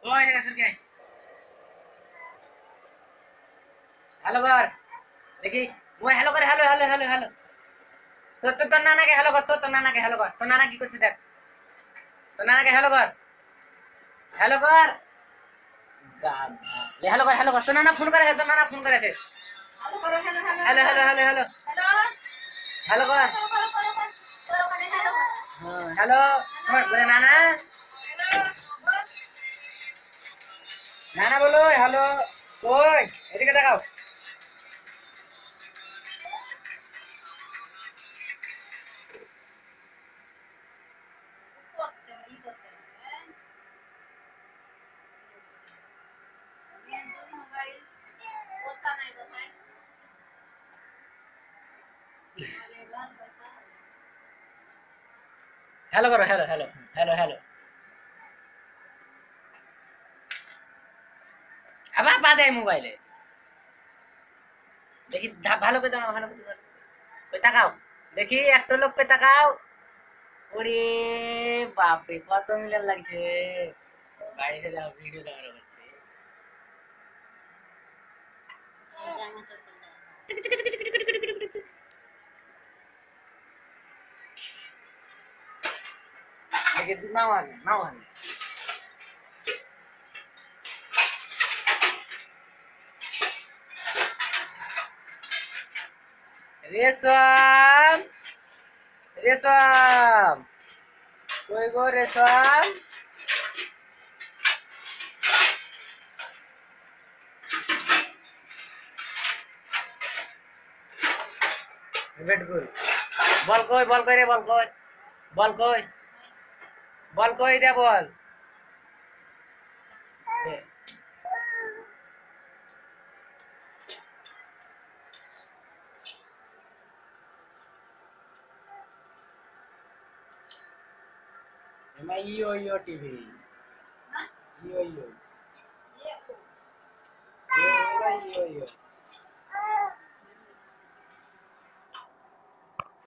ওই জায়গা সরকে হ্যালো কর দেখি ওই হ্যালো করে হ্যালো হ্যালো হ্যালো হ্যালো তোর নানাকে হ্যালো কর তোর নানাকে হ্যালো কর তোর নানা কি করছে দেখ তোর নানাকে হ্যালো কর হ্যালো কর হ্যালো কর হ্যালো কর তোর নানা ফোন করেছে তোর নানা ফোন করেছে hello hello hello hello hello কর হ্যালো বলে নানা নানা বলো হ্যালো কই এদিকে দেখাও হ্যালো করো হ্যালো হ্যালো হ্যালো হ্যালো আবার পা দেয় মোবাইলে দেখি ভালো করে দাঁড়াও ভালো করে ওই তাকাও দেখি একটা লোককে তাকাও ওরে বাপরে কত মিলিয়ন লাগছে বাড়িতে যাও ভিডিও ক্যামেরা করছে দেখি নাও আগে নাও আগে রেশম রেশম কই গো রেশম वेट गुड बल कई रे बल कई रे बल मैं यो टीवी यो यो यो यो